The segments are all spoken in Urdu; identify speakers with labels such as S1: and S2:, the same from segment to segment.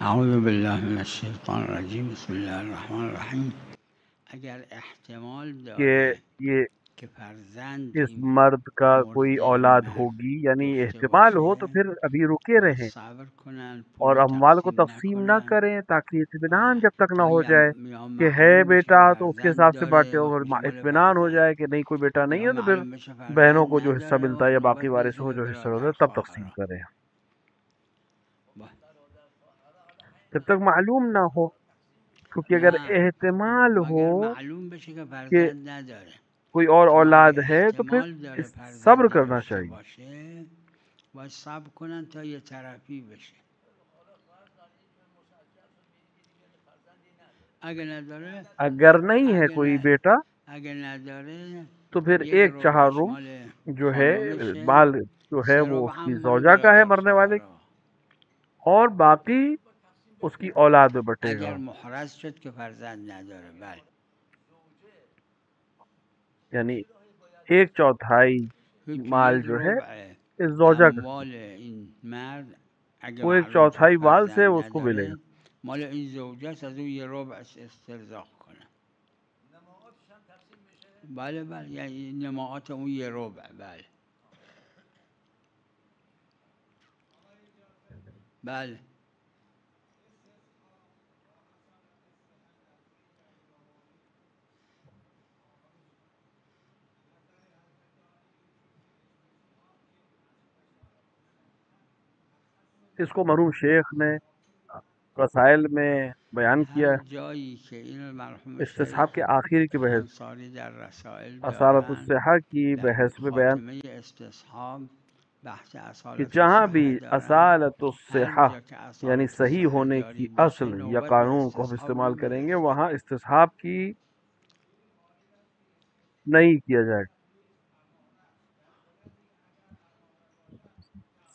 S1: اعوذ باللہ من الشیطان الرجیم بسم اللہ الرحمن الرحیم. اگر احتمال
S2: کہ
S1: داره
S2: یہ
S1: که
S2: اس
S1: فرزندی
S2: مرد کا کوئی
S1: مرده
S2: اولاد ہوگی، یعنی
S1: داشته
S2: احتمال ہو تو
S1: باشه
S2: پھر ابھی رکے
S1: باید
S2: رہیں
S1: صبر کنن،
S2: اور
S1: پولو
S2: اموال کو
S1: تقسیم
S2: تقسیم نہ
S1: نکنن.
S2: کریں، تاکہ اطمینان جب تک نہ ہو
S1: یا
S2: جائے کہ ہے
S1: معلوم بشه
S2: بیٹا
S1: که
S2: تو اس کے
S1: فرزند
S2: حساب سے بانٹے،
S1: داره
S2: اور
S1: میشه مال
S2: اطمینان ہو
S1: فرزند،
S2: جائے کہ نہیں کوئی بیٹا نہیں
S1: یا
S2: ہے تو پھر
S1: معلوم بشه
S2: بہنوں
S1: فرزند
S2: کو جو حصہ
S1: نداره و
S2: ملتا ہے یا باقی
S1: نوبت
S2: وارثوں کو
S1: میرسه
S2: جو
S1: به
S2: حصہ ہوتا ہے
S1: برادر
S2: تب تقسیم
S1: خواهرها.
S2: کریں
S1: با-
S2: جب تک معلوم نہ ہو. کیونکہ اگر
S1: نه
S2: احتمال ہو
S1: مگر معلوم بشه که
S2: کہ
S1: فرزند نداره.
S2: کوئی اور
S1: شما
S2: اولاد
S1: اگه
S2: ہے تو پھر
S1: احتمال داره
S2: صبر
S1: فرزندی
S2: کرنا
S1: داشته
S2: چاہیے.
S1: باشه باید صبر کنن تا یه طرفی بشه. اگه نداره
S2: اگر نہیں ہے کوئی
S1: اگه
S2: بیٹا
S1: اگه نداره
S2: تو پھر
S1: یک
S2: ایک
S1: ربعش
S2: چہارم
S1: مال
S2: جو ہے
S1: خانومشه،
S2: مال جو ہے
S1: سه
S2: وہ
S1: ربع
S2: اس
S1: هم
S2: کی
S1: مال
S2: زوجہ کا ہے
S1: برادر
S2: مرنے والے کی،
S1: خواهرها.
S2: اور باقی اس کی اولاد میں بٹے گا.
S1: اگر محرز شد که فرزند نداره. بله
S2: یعنی ایک چوتھائی
S1: که
S2: مال
S1: یک
S2: جو ہے
S1: ربع
S2: اس زوجہ کا،
S1: اموال این مرد اگه
S2: وہ ایک
S1: معلوم شد
S2: چوتھائی مال سے
S1: فرزند
S2: اس کو ملے گا.
S1: نداره مال این زوجه است، از اون یه ربعش استرزاق کنه. بله بله یعنی نماعات اون یه ربع. بله بله
S2: اس کو مرحوم شیخ نے رسائل میں بیان کیا
S1: هر
S2: ہے.
S1: جایی که این مرحوم
S2: استصحاب
S1: شیخ
S2: کے آخر کی بحث
S1: انصاری در رسائل
S2: اصالت
S1: دارن،
S2: الصحہ کی
S1: در
S2: بحث میں بیان
S1: خاتمه استصحاب بحث
S2: کہ
S1: اصالت
S2: جہاں بھی
S1: الصحه دارن.
S2: اصالت
S1: هر
S2: الصحہ
S1: جا که
S2: یعنی
S1: اصالت
S2: صحیح
S1: صحه
S2: ہونے کی
S1: جاری بشه
S2: اصل یا
S1: نوبت به
S2: قانون کو ہم
S1: استصحاب
S2: استعمال کریں گے،
S1: نمیرسه.
S2: وہاں استصحاب کی نہیں کیا جائے گا.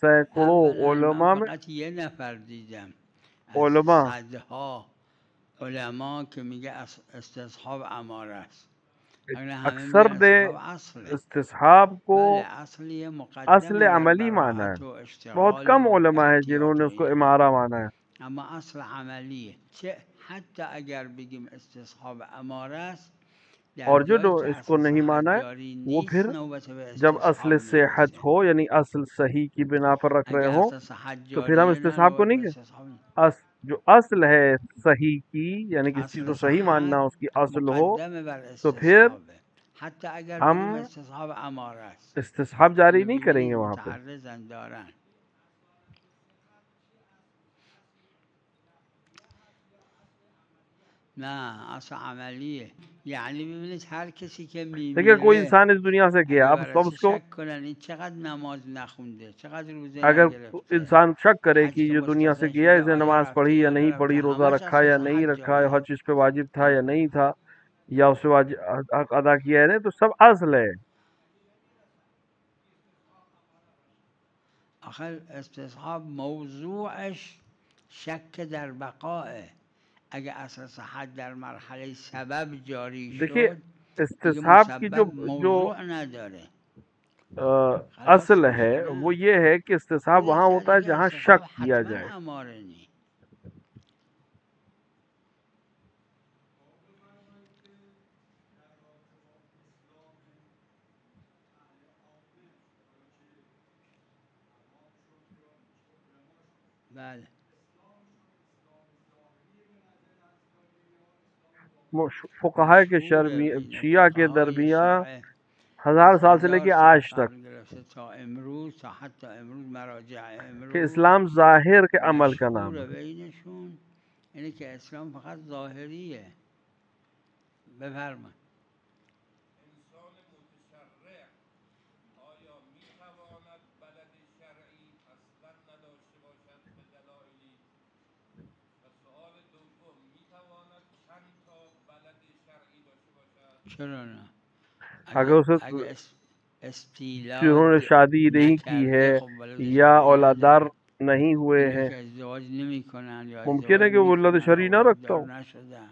S2: سینکڑوں
S1: اولا من
S2: علماء میں
S1: فقط یه نفر دیدم از
S2: علماء
S1: صدها علما که میگه استصحاب اماره است. اگر همه
S2: اکثر
S1: میگن
S2: نے
S1: استصحاب اصله.
S2: استصحاب کو
S1: بله اصل یه
S2: اصل
S1: مقدمه
S2: عملی
S1: بر
S2: مانا ہے.
S1: راحت و
S2: بہت
S1: اشتغال
S2: کم
S1: و
S2: علماء ہیں جنہوں
S1: احتیاط
S2: نے
S1: و
S2: اس کو
S1: اینها،
S2: امارہ مانا ہے.
S1: اما اصل عملیه. چه حتی اگر بگیم استصحاب اماره است، در
S2: اور جو
S1: جایی که
S2: اس کو
S1: اصل
S2: نہیں
S1: صحت
S2: مانا ہے
S1: جاری
S2: وہ
S1: نیست
S2: پھر
S1: نوبت به
S2: جب
S1: استصحاب
S2: اصل صحت
S1: میرسه.
S2: ہو یعنی اصل صحیح کی بنا پر رکھ رہے
S1: اگر
S2: ہوں
S1: اصل صحت
S2: تو پھر ہم
S1: جاریه نه
S2: استصحاب کو
S1: نوبت
S2: نہیں
S1: به
S2: کہ
S1: استصحاب نیست.
S2: جو اصل ہے صحیح کی یعنی کسی چیز
S1: اصل
S2: کو صحیح
S1: صحت
S2: ماننا اس کی اصل ہو
S1: مقدمه بر
S2: تو پھر
S1: استصحابه، حتی اگر
S2: ہم
S1: بگیم استصحاب اماره است.
S2: استصحاب جاری
S1: اینو
S2: نہیں کریں گے
S1: ببینید
S2: وہاں پہ.
S1: متعرضن دارن. نه اصل عملیه. یعنی ببینید هر کسی که
S2: دیکھیے کوئی
S1: میمیره
S2: انسان اس دنیا سے گیا،
S1: اگه
S2: اب تو
S1: برای
S2: اس کو
S1: شک کنن این چقدر نماز نخونده، چقدر روزه
S2: اگر
S1: نگرفته،
S2: انسان شک کرے کہ
S1: حج که
S2: یہ دنیا سے
S1: مستحضر
S2: گیا،
S1: شده
S2: اس نے
S1: آیا
S2: نماز
S1: رفته
S2: پڑھی یا
S1: یا
S2: نہیں پڑھی،
S1: نرفته،
S2: روزہ
S1: همش
S2: رکھا
S1: اصل
S2: یا نہیں
S1: صحت
S2: رکھا،
S1: جاریه.
S2: ہر چیز پہ واجب تھا یا نہیں تھا، یا اس پہ واجب حق ادا کیا ہے نہیں، تو سب اصل ہے.
S1: آخر استصحاب موضوعش شک در بقائه. اگه اصل صحت در مرحله سبب جاری
S2: دیکھیے
S1: شد دیگه
S2: استصحاب کی
S1: مسبب
S2: جو
S1: موضوع نداره.
S2: اصل
S1: خلاص
S2: ہے
S1: میشه
S2: وہ
S1: نه.
S2: یہ ہے کہ استصحاب
S1: خودش
S2: وہاں
S1: در
S2: ہوتا ہے
S1: دیگه
S2: جہاں
S1: استصحاب
S2: شک کیا
S1: حتما
S2: جائے.
S1: اماره نی. بله
S2: فقہائے کے
S1: مشهوره بین
S2: شیعہ کے
S1: فقهای
S2: درمیان
S1: شیعه
S2: ہزار
S1: از
S2: سال سے لے
S1: 1000
S2: کے
S1: سال
S2: آج تک
S1: قبل گرفته تا امروز، تا حتی امروز مراجع
S2: کہ
S1: امروز
S2: اسلام ظاہر کے عمل کا نام
S1: مشهور
S2: ہے.
S1: بینشون اینه که اسلام فقط ظاهریه. بفرمایید. چرا نه؟
S2: اگر اسے
S1: اگه
S2: جنہوں نے
S1: استیلاد
S2: شادی نہیں کی ہے
S1: نکرده خب ولد
S2: یا
S1: شرعی
S2: اولادار
S1: نداره.
S2: نہیں ہوئے
S1: اینایی
S2: ہیں،
S1: که ازدواج نمی کنن یا
S2: ممکن ہے
S1: ازدواج
S2: کہ وہ ولادت
S1: میکنن و
S2: شرعی نہ رکھتا
S1: اولاددار
S2: ہو.
S1: نشدن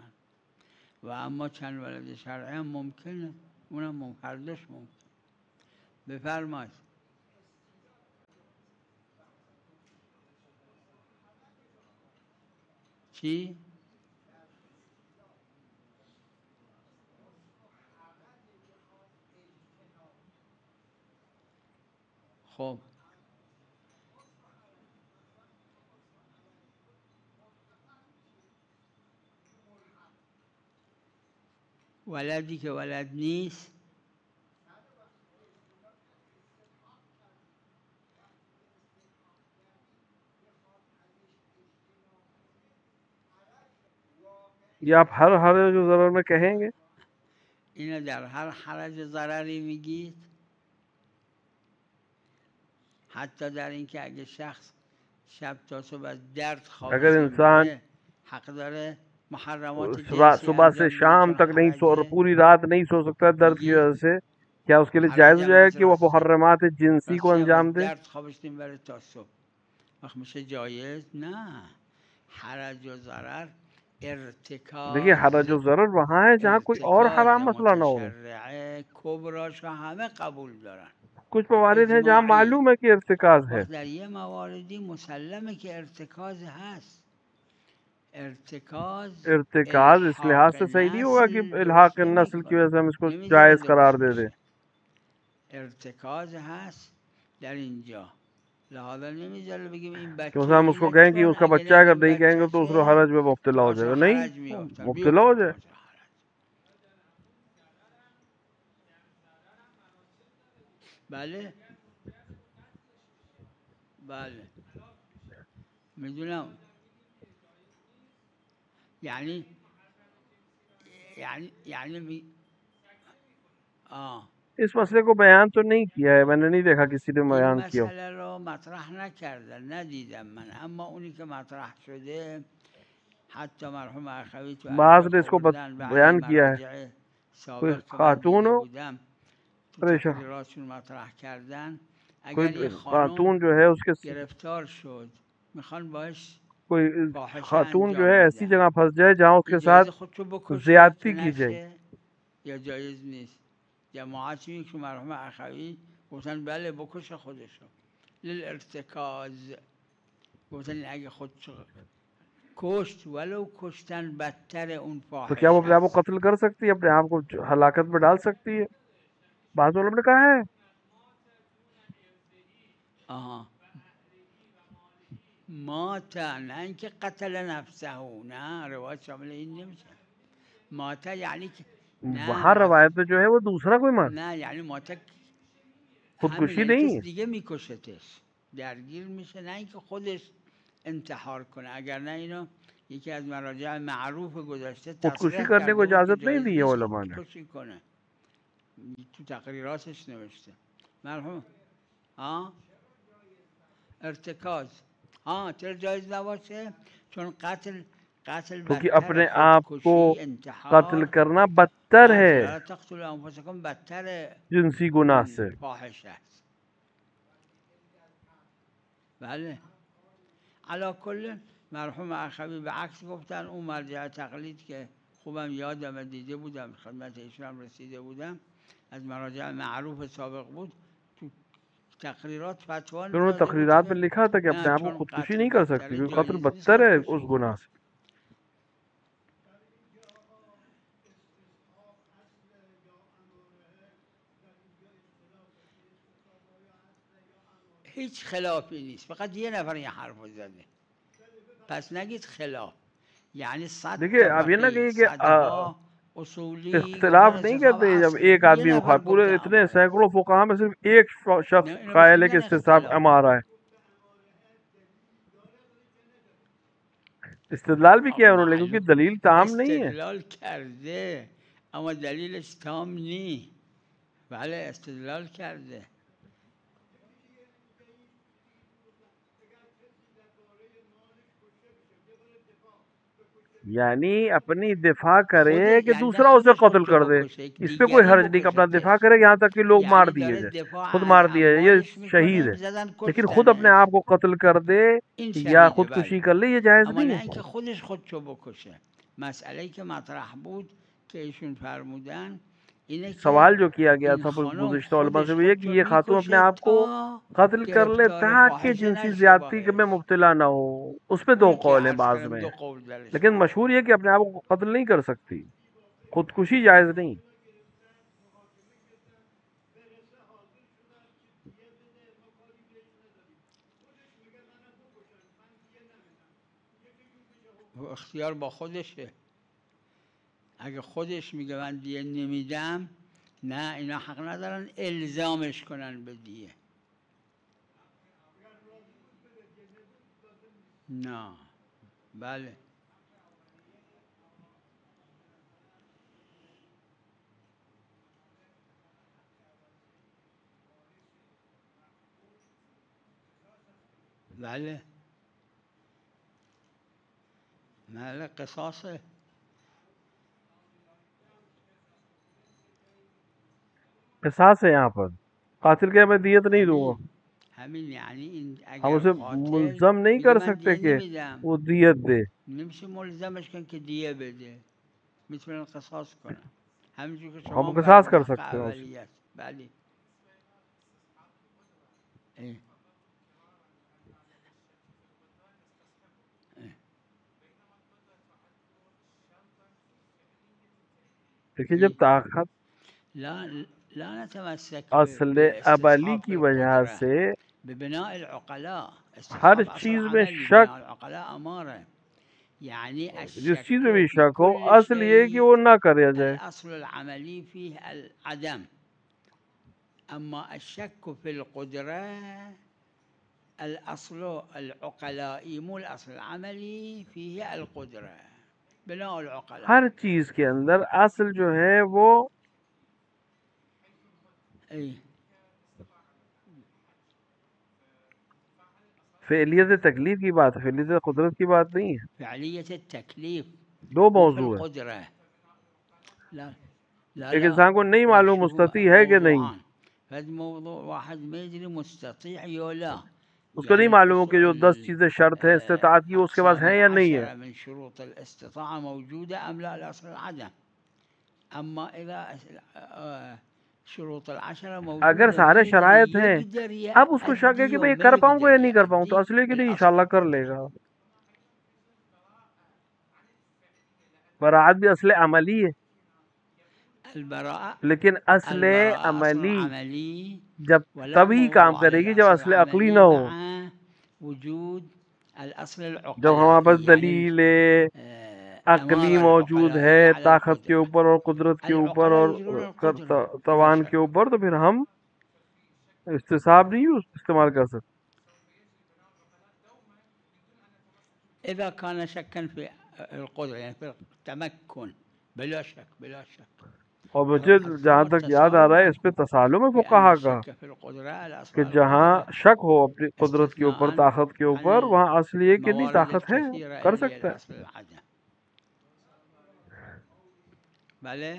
S1: و اما چند ولد شرعی هم ممکنه. اونم هر دوش ممکن. بفرمایید. چی؟ خب ولدی که ولد نیست
S2: یہ آپ ہر حرج و ضرر میں کہیں گے؟
S1: اینو در هر حرج و ضرری میگید؟ حتی در این که اگه شخص شب تا صبح از درد خوابش
S2: اگر انسان
S1: نمیبره حق داره محرمات
S2: صبح
S1: جنسی
S2: صبح سے
S1: انجام بده
S2: شام
S1: چون
S2: تک نہیں سو اور
S1: حرجه؟
S2: پوری رات نہیں سو سکتا درد کی
S1: میگید
S2: وجہ سے، کیا اس کے لیے جائز ہو
S1: حرجم
S2: جائے گا
S1: از
S2: کہ وہ
S1: راسته
S2: محرمات جنسی کو
S1: راستشم
S2: انجام
S1: از
S2: دے؟
S1: درد خوابش نمیبره تا صبح وقت میشه جایز؟ نه، حرج و ضرر
S2: دیکھیے
S1: ارتکاز
S2: حرج و ضرر وہاں ہے جہاں کوئی اور حرام مسئلہ نہ ہو.
S1: متشرعه کبراشو همه قبول دارن.
S2: کچھ موارد ہیں جہاں
S1: اجماعی
S2: معلوم ہے کہ ارتکاز ہے.
S1: وقت در یه مواردی مسلمه که ارتکاز هست.
S2: ارتکاز اس لحاظ سے صحیح نہیں ہوگا کہ الحاق نسل کی وجہ سے ہم اس کو جائز قرار دے دیں.
S1: ارتکاز هست در اینجا، لہذا نمیذاره بگیم این
S2: کہ
S1: بچه
S2: ہم اس کو کہیں کہ اس کا بچہ ہے، اگر نہیں کہیں گے تو اس کو
S1: بچه‌شه
S2: حرج میں مبتلا ہو جائے گا. نہیں،
S1: حرج میافتن،
S2: مبتلا ہو جائے.
S1: بله بله میدونم. یعنی
S2: اس مسئلے کو بیان تو نہیں کیا ہے، میں نے نہیں دیکھا کسی نے
S1: این
S2: بیان کیا.
S1: مسئله رو مطرح نکردن، ندیدم من، اما اونی که مطرح شده حتی مرحوم اخوی تو
S2: بعض
S1: اگه
S2: نے اس کو
S1: خوردن بعضی
S2: بیان کیا ہے.
S1: مراجع
S2: کوئی
S1: سابق که من
S2: خاتون
S1: دیده
S2: ہو،
S1: بودم تو تقریراتشون مطرح کردن، اگر
S2: کوئی
S1: این خانم
S2: خاتون جو ہے اس کے
S1: گرفتار شد میخوان باش
S2: کوئی
S1: فاحشه
S2: خاتون جو
S1: انجام
S2: ہے ایسی
S1: بدن،
S2: جگہ پھنس جائے جہاں اس
S1: این
S2: کے ساتھ
S1: جایز خودشو بکشه
S2: زیادتی
S1: تو
S2: کی جائے.
S1: نشه یا جایز نیست؟ جماعتی که مرحوم اخوی گفتن بله بکشه خودشو للارتکاز، گفتن اگه خودشو کشت ولو کشتن بدتر اون
S2: تو کیا وہ
S1: فاحش
S2: اپنے آپ کو
S1: هست.
S2: قتل کر سکتی ہے، اپنے آپ کو ہلاکت میں ڈال سکتی ہے؟ بعض علماء نے کہا ہے.
S1: مات، نه اینکه قتل نفسه، نه روایت شامل این نمیشه. مات یعنی که نه
S2: وہاں روایت میں جو ہے وہ دوسرا کوئی مان،
S1: نه یعنی مات
S2: خودکشی
S1: همینه،
S2: نہیں
S1: کسی
S2: ہے.
S1: دیگه میکشتش، درگیر میشه، نه اینکه خودش انتحار کنه. اگر نه اینو یکی از مراجع معروف گذاشته
S2: خودکشی
S1: تصریح
S2: کرنے کو
S1: کرده بود که
S2: اجازت نہیں
S1: جایز
S2: دی ہے
S1: نیست
S2: علماء نے.
S1: خودکشی کنه، تو تقریراتش نوشته مرحوم. ارتکاز چرا جایز نباشه؟ چون قتل
S2: کیونکہ
S1: بدتر،
S2: اپنے آپ کو
S1: خودکشی
S2: قتل
S1: انتحار
S2: کرنا بدتر
S1: قتل
S2: ہے
S1: لا تقتلوا انفسکم بدتر
S2: جنسی گناہ سے.
S1: فاحش است. بله علی کل مرحوم اخوی به عکس گفتن. اون مرجع تقلید که خوبم یادم دیده بودم، خدمت ایشون هم رسیده بودم، از مراجع معروف سابق بود، تو تقریرات فتوا
S2: پھر انہوں نے
S1: داده بود
S2: تقریرات
S1: که
S2: میں لکھا تھا کہ اپنے
S1: نه
S2: آپ کو
S1: چون
S2: خودکشی
S1: قتل
S2: نہیں کر سکتی
S1: بدتره
S2: کیونکہ قتل
S1: جایز نیست
S2: بدتر ہے اس
S1: خودکشی.
S2: گناہ سے.
S1: هیچ خلافی نیست، فقط یه نفر این حرف رو زده، پس نگید خلاف. یعنی 100
S2: دیکھیے
S1: تا
S2: اب یہ نہ
S1: فقیه،
S2: کہیں کہ
S1: صدها اصولی
S2: اختلاف
S1: گفتن
S2: نہیں
S1: استصحاب
S2: کرتے جب
S1: اصل،
S2: ایک
S1: یه
S2: آدمی
S1: نفر
S2: پورے
S1: گفته
S2: اتنے
S1: اماره.
S2: سینکڑوں فقہا میں صرف ایک شخص
S1: اینو بهش
S2: قائل ہے کہ
S1: میگن
S2: استصحاب
S1: اختلاف.
S2: اما رہا ہے. استدلال بھی کیا انہوں نے کیونکہ دلیل تام نہیں ہے.
S1: استدلال کرده اما دلیلش تام نی. بله استدلال کرده.
S2: یعنی اپنی دفاع کرے
S1: خودش
S2: کہ
S1: یعنی نه
S2: دوسرا اسے
S1: خودش
S2: قتل
S1: خودشو
S2: کر دے،
S1: بکشه، یک
S2: اس پہ کوئی
S1: دیگری
S2: حرج نہیں کہ اپنا دفاع
S1: بکشتش.
S2: کرے یہاں تک کہ لوگ مار
S1: یعنی
S2: دیے
S1: داره
S2: جائے،
S1: دفاع
S2: خود
S1: از
S2: مار دیا جائے، یہ
S1: اموالش
S2: شہید
S1: میکنه،
S2: ہے.
S1: زدن
S2: لیکن خود اپنے
S1: کشتنش،
S2: آپ کو قتل کر دے
S1: این
S2: یا
S1: شهیده.
S2: خودکشی
S1: بله
S2: کر لے یہ جائز
S1: اما
S2: نہیں
S1: نه
S2: ہے.
S1: اینکه خودش خودشو بکشه. مسئله که مطرح بود که ایشون فرمودن اینه که
S2: سوال جو کیا گیا
S1: این
S2: تھا
S1: خانم
S2: گزشتہ علماء سے
S1: خودش
S2: وہ یہ کہ
S1: خودشو
S2: یہ خاتون اپنے
S1: میکشه
S2: آپ کو
S1: تا
S2: قتل کر لے
S1: گرفتار
S2: تاکہ
S1: فاحشه
S2: جنسی
S1: نشه
S2: زیادتی میں
S1: باهش.
S2: مبتلا نہ ہو. اس پہ دو
S1: اونی که
S2: قول ہیں
S1: عرض
S2: بعض
S1: کردم
S2: میں،
S1: دو قول درش
S2: لیکن
S1: هست.
S2: مشہور یہ کہ اپنے آپ کو قتل نہیں کر سکتی، خودکشی جائز نہیں.
S1: اختیار با خودشه. اگه خودش میگه من دیه نمیدم، نه اینا حق ندارن الزامش کنن به دیه. نه بله. بله بله قصاصه.
S2: قصاص ہے یہاں پر، قاتل کہ میں دیت نہیں دوں گا.
S1: همین یعنی این
S2: ہم
S1: اگر
S2: اسے
S1: قاتل
S2: ملزم نہیں
S1: میگه
S2: کر
S1: من
S2: سکتے
S1: دیه
S2: کہ
S1: نمیدم،
S2: وہ دیت دے.
S1: نمیشه ملزمش کن که دیه بده، میتونن قصاص کنن. همینجور که
S2: ہم
S1: شما
S2: قصاص
S1: فرمود
S2: کر
S1: حق
S2: سکتے ہیں اس.
S1: اولیت. بله. اه.
S2: دیکھیے جب طاقت
S1: لا نتمسك
S2: اصل ابلی
S1: باستصحاب
S2: کی وجہ
S1: القدرة
S2: سے
S1: ببناء العقلاء.
S2: ہر
S1: استصحاب اصل
S2: چیز میں
S1: عملي
S2: شک،
S1: بناء العقلاء اماره. يعني
S2: جس چیز
S1: الشك
S2: میں بھی
S1: في
S2: شک ہو
S1: كل
S2: اصل یہ کہ
S1: شيء
S2: وہ نہ کریا جائے.
S1: الاصل العملي فيه العدم، اما الشك في القدرة الاصل العقلائي مو الاصل العملي فيه القدرة بناء العقلاء.
S2: ہر چیز کے اندر اصل جو ہے وہ فعلیت تکلیف کی بات ہے، فعلیت قدرت کی بات نہیں ہے.
S1: فعلیت التکلیف
S2: دو
S1: مو في
S2: موضوع ہے.
S1: القدرة. لا لا
S2: ایک
S1: لا
S2: انسان کو نہیں معلوم مستطیع ہے کہ نہیں،
S1: موضوعان. هذا موضوع واحد ما يدري مستطيع يا لا.
S2: اس کو نہیں معلوم کہ جو 10 چیزیں شرط ہے استطاعت کی وہ اس کے پاس
S1: أقسام
S2: ہیں یا نہیں ہے.
S1: العشرة من شروط الاستطاعة موجودة أم لا؟ الأصل العدم. أما إذا شروط العشرة موجودة
S2: اگر سارے شرائط ہیں،
S1: يقدر
S2: اب اس کو شک ہے کہ میں کر پاؤں گا یا نہیں کر پاؤں، تو اصل ہے کہ نہیں انشاءاللہ کر لے گا. براعت بھی اصل عملی ہے، لیکن اصل عملی جب تبھی کام کرے گی جب اصل عقلی نہ ہو.
S1: وجود الاصل العقلائی،
S2: جب ہمارے پاس دلیل عقلی موجود ہے طاقت کے اوپر اور قدرت کے اوپر اور توان کے اوپر، تو پھر ہم استصحاب نہیں استعمال کر سکتے.
S1: اذا كان شكا في القدرة يعني في التمكن بلا شك بلا شك.
S2: اور مجھے جہاں تک یاد آ رہا ہے اس پہ تسالم ہے فقہا کا کہ جہاں شک ہو اپنی قدرت کے اوپر طاقت کے اوپر، وہاں اصل یہ کہ نہیں طاقت ہے کر سکتا ہے.
S1: بله.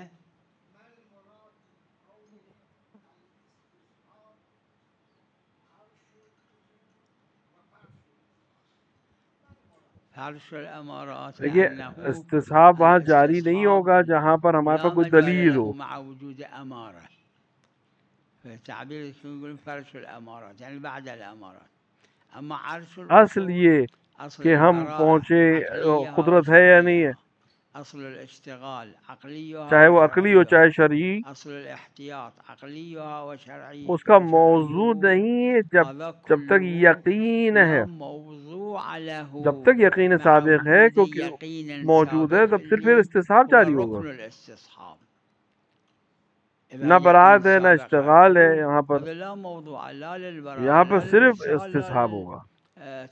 S2: دیکھیے استصحاب وہاں جاری نہیں ہوگا جہاں پر ہمارے پاس کوئی دلیل ہو.
S1: مع وجود امارة. تعبیر يقول فرش الامارات یعنی بعد الامارات. اما عرش
S2: اصل یہ کہ ہم پہنچے قدرت ہے یا نہیں ہے،
S1: اصل الاشتغال عقلیها
S2: چاہے وہ عقلی ہو چاہے شرعی،
S1: اصل الاحتیاط عقلیها وشرعی،
S2: اس کا موضوع نہیں ہے جب تک یقین ہے. جب تک یقین صادق ہے کیونکہ موجود ہے تب پھر استصحاب جاری ہوگا. نہ برات ہے نہ اشتغال ہے یہاں پر، یہاں پر صرف استصحاب ہوگا.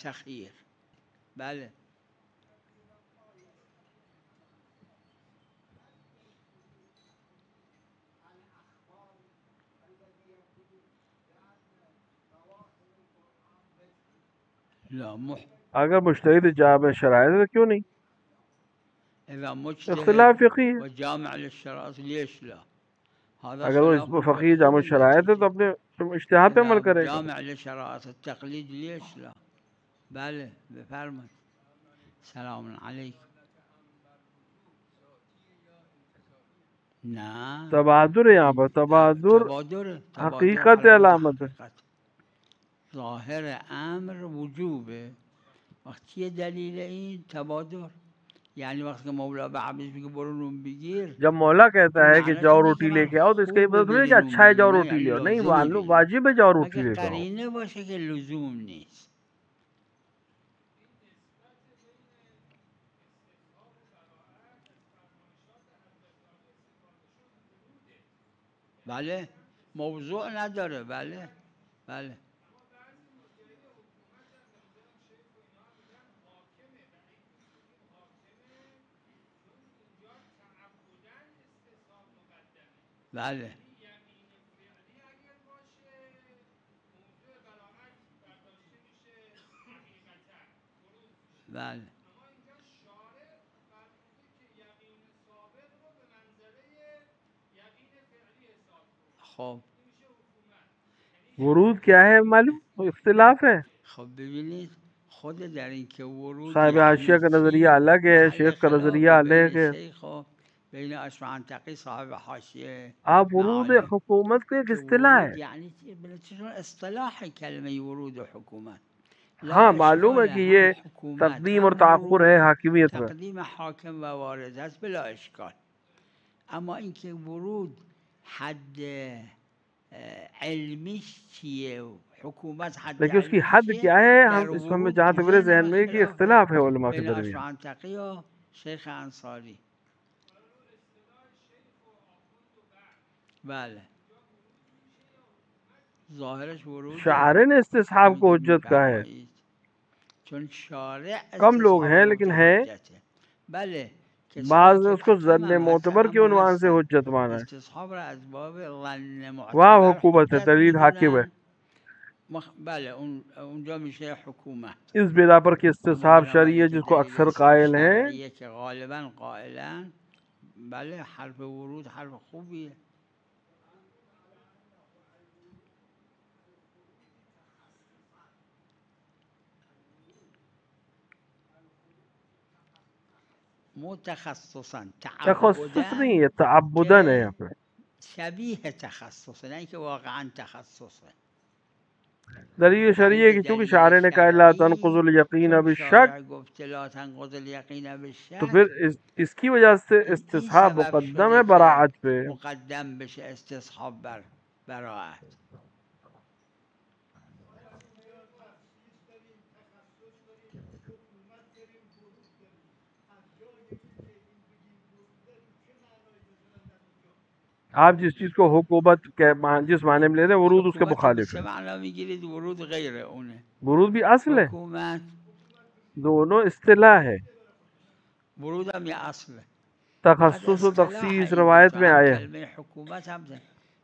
S1: تخییر. بله.
S2: اگر مجتہد جامع شرائط ہے تو کیوں نہیں؟ اختلاف فقہی ہے.
S1: وجامع للشرائط ليش لا؟
S2: اگر وہ اس میں فقیر جامع شرائط ہے تو اپنے اشتہاد پہ عمل کرے گا.
S1: جامع لشرائط التقلید ليش لا؟ بله بفرمایید. سلام علیکم. نه
S2: تبادر ہے یہاں پر، تبادر
S1: تبادر
S2: حقیقت
S1: علامت
S2: علامت ہے.
S1: حقیقت. ظاهر امر وجوبه. وقتی چیه دلیل این تبادر؟ یعنی وقتی که مولا به عبدش میگه برو نون بگیر،
S2: جب مولا کہتا
S1: این
S2: ہے کہ
S1: معنیش
S2: جاؤ
S1: اینه که
S2: روٹی لے
S1: من
S2: کے آؤ تو اس کا یہ
S1: خوبه
S2: مطلب نہیں
S1: بری
S2: کہ
S1: نون
S2: اچھا ہے جاؤ
S1: بگیری، نه
S2: روٹی
S1: یعنی
S2: لے آؤ، نہیں
S1: لازمه بگیر.
S2: واجب ہے جاؤ روٹی
S1: مگه
S2: لے کے آؤ.
S1: قرینه باشه که لزوم نیست. بله موضوع نداره. بله بله بله بله خب
S2: ورود کیا ہے معلوم اختلاف ہے.
S1: خب ببینید خود در این که ورود
S2: صاحب حاشیہ
S1: یعنی
S2: کا نظریہ
S1: چی
S2: الگ ہے،
S1: محل
S2: شیخ کا نظریہ
S1: خلافه
S2: الگ
S1: بین
S2: ہے.
S1: شیخ و بین اشمعنتقی صاحب حاشیه
S2: آپ ورود
S1: معالم
S2: حکومت کا ایک
S1: که
S2: اصطلاح ہے.
S1: ورود یعنی چی؟ چون اصطلاح کلمه ورود و حکومت لا
S2: ہاں معلوم ہے
S1: اشکال،
S2: کہ
S1: هم
S2: یہ
S1: حکومت
S2: تقدیم اور
S1: هم
S2: تأخر ہے
S1: ورود،
S2: حاکمیت میں.
S1: تقدیم حاکم و وارد هست بلا اشکال. اما اینکه ورود حد علمیش چیه و حکومت حد
S2: لیکن اس کی
S1: علمیش
S2: حد
S1: چیه،
S2: کیا ہے، ہم
S1: در
S2: اس میں
S1: ورود
S2: جہاں
S1: تو
S2: تک میرے
S1: ذهن
S2: ذہن
S1: من
S2: میں ہے کہ
S1: خلافه
S2: اختلاف ہے علماء کے
S1: بین
S2: درمیان.
S1: اشمعنتقی و شیخ انصاری. بله ظاهرش وروده
S2: شاعرین استصحاب کو
S1: همینطور
S2: حجت کا ہے.
S1: میفرمایید، چون شارع
S2: کم لوگ
S1: استصحاب
S2: ہیں
S1: رو
S2: لیکن
S1: که
S2: ہیں،
S1: حجته. بله کسایی
S2: بعض نے
S1: که
S2: اس کو
S1: تو
S2: ظن
S1: مملکت
S2: معتبر کے
S1: هم
S2: عنوان سے
S1: هستن
S2: حجت مانا ہے.
S1: استصحاب را از باب ظن
S2: وہاں
S1: معتبر
S2: حکومت ہے،
S1: حجت
S2: دلیل حاکم ہے.
S1: میدونن. بله اونجا میشه حکومت.
S2: اس بنا پر کہ
S1: اما
S2: استصحاب شرعی ہے
S1: بنابراین که
S2: جس کو
S1: دلیل
S2: اکثر قائل ہیں.
S1: شرعیه که غالبا قائلن، بله حرف ورود حرف خوبیه. متخصصا
S2: تخصص
S1: تعبدن
S2: نہیں ہے، تعبدن ہے
S1: که
S2: یہاں پہ.
S1: شبیه تخصصه، نه اینکه واقعا تخصصه.
S2: دلیل شرعی ہے
S1: تایید
S2: کہ چونکہ
S1: دلیل
S2: شاعر نے کہا لا تنقض
S1: شرعی،
S2: الیقین
S1: چون
S2: بالشک،
S1: شارع گفت لا تنقض الیقین
S2: تو
S1: بالشک،
S2: پھر اس کی وجہ سے
S1: این
S2: استصحاب
S1: سبب
S2: مقدم
S1: شده
S2: ہے
S1: که
S2: براعت پہ.
S1: مقدم بشه استصحاب بر براعت.
S2: آپ جس چیز کو حکومت کے جس معنی میں لے رہے ہیں ورود اس کے
S1: حکومت رو به
S2: مخالف
S1: چه
S2: ہے.
S1: معنا میگیرید؟ ورود غیر اونه.
S2: ورود بھی اصل ہے،
S1: حکومت
S2: دونوں اصطلاح ہے.
S1: ورود هم یه اصله. فقط
S2: تخصص و
S1: اصطلاح
S2: تخصیص
S1: این
S2: روایت
S1: دوتا،
S2: میں
S1: هم
S2: آئے ہیں.
S1: کلمه حکومت هم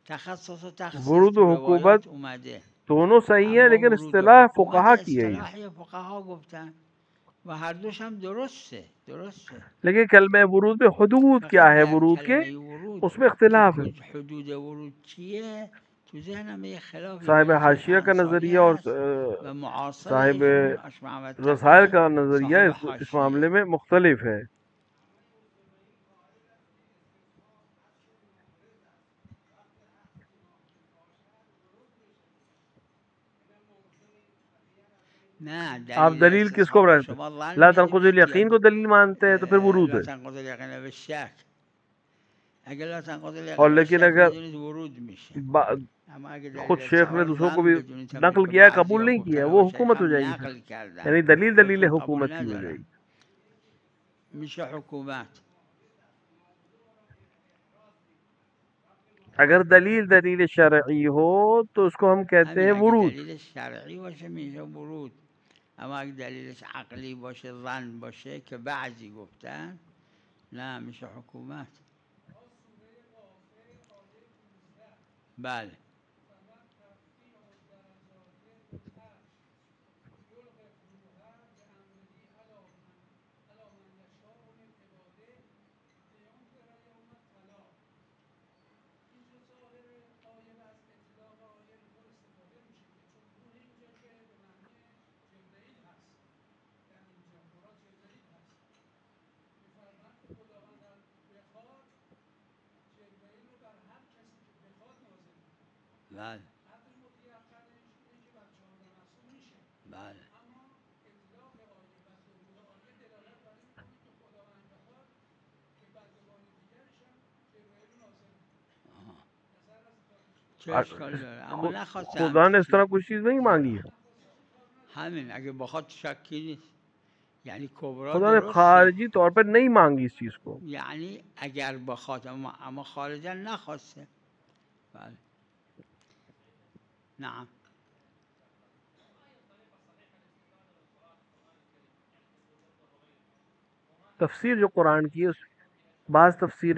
S1: تخصص و تخصیص
S2: ورود
S1: تو
S2: و حکومت
S1: روایات اومده.
S2: دونوں صحیح ہیں
S1: اما
S2: لیکن
S1: ورود و
S2: اصطلاح
S1: حکومت
S2: فقہا کی ہے یہ.
S1: اصطلاحی فقها گفتن و هر دوش هم درسته.
S2: لیکن کلمہ ورود میں حدود کیا
S1: فقط
S2: ہے
S1: در
S2: ورود کے،
S1: کلمه ورود
S2: اس میں
S1: که
S2: اختلاف ہے.
S1: حدود ورود چیه تو ذهنم یه خلافی
S2: صاحب
S1: بین شیخ
S2: حاشیہ کا
S1: انصاری
S2: نظریہ اور
S1: هست و معاصر
S2: صاحب
S1: ایشون اشمع
S2: رسائل
S1: تقی
S2: کا نظریہ
S1: صاحب
S2: اس
S1: حاشیه.
S2: معاملے میں مختلف ہے.
S1: نه
S2: آپ
S1: دلیل
S2: دلیل کس کو
S1: استصحاب رو
S2: بناتے
S1: شما
S2: ہیں؟
S1: ظن
S2: لا تنقض
S1: میدونید یا
S2: الیقین کو دلیل مانتے ہیں تو پھر ورود
S1: لا
S2: ہے.
S1: تنقض الیقین بالشک. اگر لا تنقض
S2: اور
S1: الیقین
S2: لیکن
S1: بالشک
S2: اگر
S1: میدونید ورود میشه. اما اگه
S2: خود
S1: دلیل
S2: شیخ نے
S1: استحال
S2: دوسروں کو
S1: ظن
S2: بھی
S1: بدونید هم
S2: نقل
S1: اینطور
S2: کیا ہے،
S1: بعضی
S2: قبول
S1: ها
S2: نہیں کیا،
S1: گفتن و
S2: وہ
S1: مشایخ
S2: حکومت ہو
S1: هم
S2: جائے گی.
S1: نقل کردن،
S2: یعنی دلیل
S1: خودشون
S2: حکومت
S1: قبول
S2: کی ہو جائے
S1: ندارن،
S2: گی.
S1: میشه حکومت.
S2: اگر دلیل شرعی ہو تو اس کو ہم کہتے
S1: همین
S2: ہیں
S1: اگه
S2: ورود.
S1: دلیل شرعی باشه میشه ورود. اما اگه دلیلش عقلی باشه، ظن باشه که بعضی گفتن، نه میشه حکومت. بله چه اشکال داره؟ اما نخواسته
S2: خدا نے
S1: همچین
S2: اس طرح
S1: چیزی.
S2: کچھ چیز نہیں مانگی ہے.
S1: همین اگه بخواد شکی نیست. یعنی کبرا
S2: خدا نے
S1: درسته،
S2: خارجی طور پر نہیں مانگی اس چیز کو.
S1: یعنی اگر بخواد، اما خارجا نخواسته. بله. نعم.
S2: تفسیر جو قرآن کی ہے اس بعض تفسیر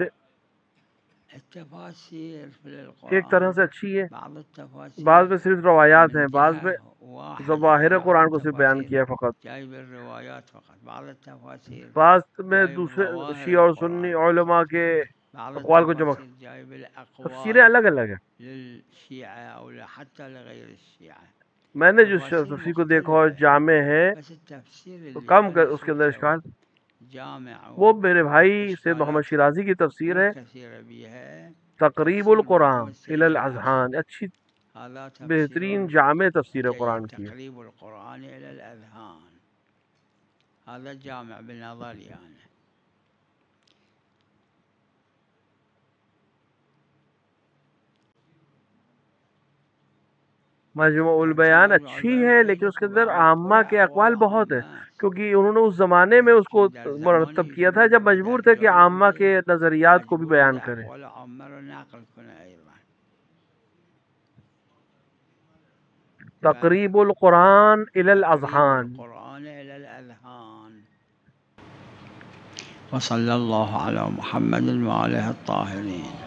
S1: التفاسير في
S2: ایک طرح
S1: القرآن
S2: سے اچھی ہے،
S1: بعض التفاسير
S2: بعض میں صرف روایات
S1: من
S2: ہیں، بعض میں
S1: جهة واحدة،
S2: ظواہر
S1: بعض
S2: قرآن کو صرف بیان
S1: التفاسير
S2: کیا ہے فقط،
S1: جاي بالروايات فقط، بعض التفاسير
S2: بعض میں
S1: جاي
S2: دوسرے
S1: بظواهر
S2: شیعہ اور سنی
S1: القرآن،
S2: علماء کے
S1: بعض
S2: اقوال کو جمع.
S1: التفاسير جاي
S2: تفسیریں
S1: بالأقوال
S2: الگ الگ ہیں.
S1: للشيعة أو حتى لغير الشيعة.
S2: میں نے جو
S1: تفاسير
S2: تفسیر کو دیکھا اور
S1: مختلفة،
S2: جامع ہے
S1: بس التفسير
S2: تو
S1: اللي
S2: کم
S1: على
S2: اس کے اندر
S1: صوته
S2: اشکال،
S1: جامع
S2: وہ میرے بھائی سید محمد
S1: وإشكالات
S2: شیرازی کی تفسیر
S1: مو
S2: ہے
S1: كثيرة بها.
S2: تقریب
S1: تفسير
S2: القرآن
S1: محمد
S2: الی
S1: سيد العاشق،
S2: الاذہان، اچھی
S1: هذا
S2: بہترین
S1: تفسير
S2: جامع تفسیر قرآن
S1: جيد.
S2: کی ہے.
S1: تقريب القرآن إلى الأذهان، هذا جامع بنظري أنا.
S2: مجموع البیان اچھی ہے لیکن اس کے اندر عامہ کے اقوال بہت ہیں، کیونکہ انہوں نے اس زمانے میں اس کو مرتب کیا تھا جب مجبور تھے کہ عامہ کے نظریات کو بھی بیان کریں.
S1: اقوال عامة رو نقل کنه أيضا.
S2: تقریب القرآن الی
S1: تقريب
S2: الاذہان.
S1: القرآن إلى الأذهان. وصلى الله على محمد وآله الطاهرين.